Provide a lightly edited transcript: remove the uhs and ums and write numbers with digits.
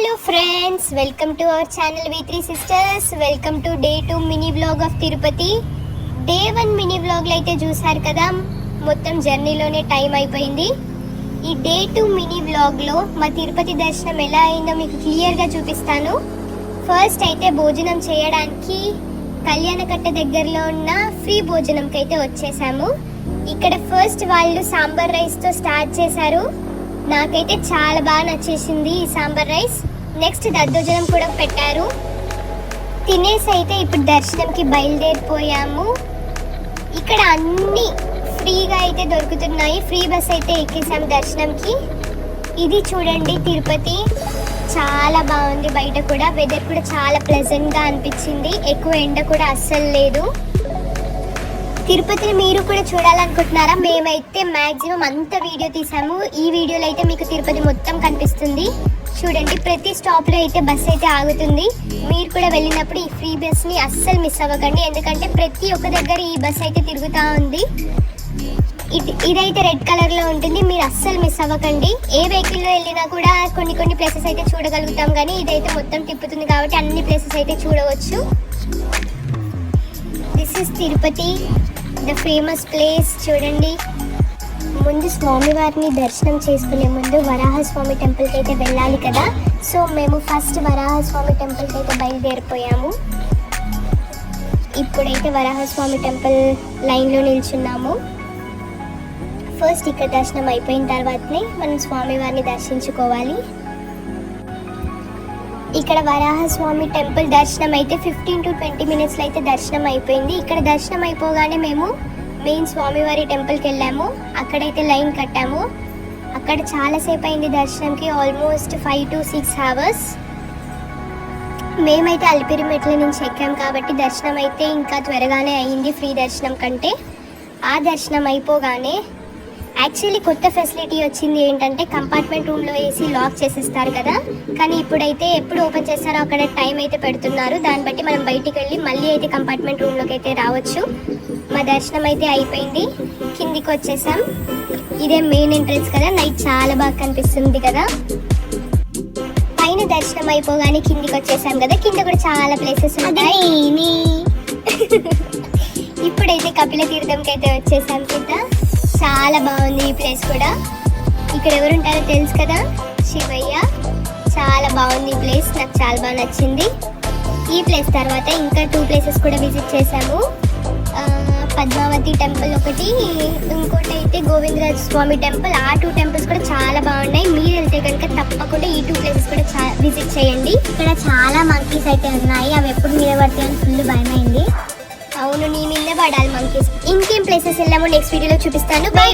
Hello friends, welcome to our channel V3 sisters. Welcome to day 2 mini vlog of Tirupati. Day 1 mini వ్లాగ్లో అయితే చూసారు కదా, మొత్తం జర్నీలోనే time అయిపోయింది. ఈ డే 2 మినీ వ్లాగ్లో మా తిరుపతి దర్శనం ఎలా అయిందో మీకు క్లియర్గా చూపిస్తాను. ఫస్ట్ అయితే భోజనం చేయడానికి కళ్యాణకట్ట దగ్గరలో ఉన్న ఫ్రీ భోజనంకి అయితే వచ్చేసాము. ఇక్కడ ఫస్ట్ వాళ్ళు సాంబార్ రైస్తో స్టార్ట్ చేశారు. నాకైతే చాలా బాగా నచ్చేసింది ఈ సాంబార్ రైస్. నెక్స్ట్ దద్దోజనం కూడా పెట్టారు. తినేసి అయితే ఇప్పుడు దర్శనంకి బయలుదేరిపోయాము. ఇక్కడ అన్నీ ఫ్రీగా అయితే దొరుకుతున్నాయి. ఫ్రీ బస్ అయితే ఎక్కేసాము దర్శనంకి. ఇది చూడండి తిరుపతి, చాలా బాగుంది. బయట కూడా వెదర్ కూడా చాలా ప్లెజెంట్గా అనిపించింది. ఎక్కువ ఎండ కూడా అస్సలు లేదు. తిరుపతిని మీరు కూడా చూడాలనుకుంటున్నారా? మేమైతే మ్యాక్సిమం అంత వీడియో తీసాము. ఈ వీడియోలో అయితే మీకు తిరుపతి మొత్తం కనిపిస్తుంది. చూడండి, ప్రతి స్టాప్లో అయితే బస్ అయితే ఆగుతుంది. మీరు కూడా వెళ్ళినప్పుడు ఈ ఫ్రీ బస్ని అస్సలు మిస్ అవ్వకండి, ఎందుకంటే ప్రతి ఒక్క దగ్గర ఈ బస్ అయితే తిరుగుతూ ఉంది. ఇదైతే రెడ్ కలర్లో ఉంటుంది, మీరు అస్సలు మిస్ అవ్వకండి. ఏ వెహికల్లో వెళ్ళినా కూడా కొన్ని ప్లేసెస్ అయితే చూడగలుగుతాం, కానీ ఇదైతే మొత్తం తిప్పుతుంది కాబట్టి అన్ని ప్లేసెస్ అయితే చూడవచ్చు. This is Tirupati, the famous place. చూడండి, ముందు స్వామివారిని దర్శనం చేసుకునే ముందు వరాహస్వామి టెంపుల్కి అయితే వెళ్ళాలి కదా. సో మేము ఫస్ట్ వరాహస్వామి టెంపుల్కి అయితే బయలుదేరిపోయాము. ఇప్పుడైతే వరాహస్వామి టెంపుల్ లైన్లో నిల్చున్నాము. ఫస్ట్ ఇక్కడ దర్శనం అయిపోయిన తర్వాతనే మనం స్వామివారిని దర్శించుకోవాలి. ఇక్కడ వరాహస్వామి టెంపుల్ దర్శనం అయితే 15 to 20 minutesలో అయితే దర్శనం అయిపోయింది. ఇక్కడ దర్శనం అయిపోగానే మేము మెయిన్ స్వామివారి టెంపుల్కి వెళ్ళాము. అక్కడైతే లైన్ కట్టాము. అక్కడ చాలాసేపు అయింది దర్శనంకి, ఆల్మోస్ట్ 5 to 6 hours. మేమైతే అలిపిరి మెట్ల నుంచి ఎక్కాం కాబట్టి దర్శనం అయితే ఇంకా త్వరగానే అయింది ఫ్రీ దర్శనం కంటే. ఆ దర్శనం అయిపోగానే యాక్చువల్లీ కొత్త ఫెసిలిటీ వచ్చింది. ఏంటంటే కంపార్ట్మెంట్ రూమ్లో ఏసీ లాక్ చేసిస్తారు కదా, కానీ ఇప్పుడైతే ఎప్పుడు ఓపెన్ చేస్తారో అక్కడ టైం అయితే పెడుతున్నారు. దాన్ని బట్టి మనం బయటికి వెళ్ళి మళ్ళీ అయితే కంపార్ట్మెంట్ రూమ్లోకి అయితే రావచ్చు. మా దర్శనం అయితే అయిపోయింది, కిందికి వచ్చేసాం. ఇదే మెయిన్ ఎంట్రన్స్ కదా, నైట్ చాలా బాగా కనిపిస్తుంది కదా. పైన దర్శనం అయిపోగానే కిందికి వచ్చేసాం కదా, కింద కూడా చాలా ప్లేసెస్ ఉంటాయి. ఇప్పుడైతే కపిల తీర్థంకి అయితే వచ్చేసాం కింద. చాలా బాగుంది ఈ ప్లేస్ కూడా. ఇక్కడ ఎవరు ఉంటారో తెలుసు కదా, శివయ్య. చాలా బాగుంది ఈ ప్లేస్, నాకు చాలా బాగా నచ్చింది. ఈ ప్లేస్ తర్వాత ఇంకా 2 places కూడా విజిట్ చేసాము. పద్మావతి టెంపుల్ ఒకటి, ఇంకోటి అయితే గోవిందరాజ స్వామి టెంపుల్. ఆ 2 temples కూడా చాలా బాగున్నాయి. మీరు వెళ్తే కనుక తప్పకుండా ఈ 2 places కూడా విజిట్ చేయండి. ఇక్కడ చాలా మంకీస్ అయితే ఉన్నాయి. అవి ఎప్పుడు మీద పడతాయని ఫుల్ భయమైంది. అవును, నీ మీద పడాలి మంకీస్. ఇంకేం ప్లేసెస్ వెళ్ళామో నెక్స్ట్ వీడియోలో చూపిస్తాను. బై.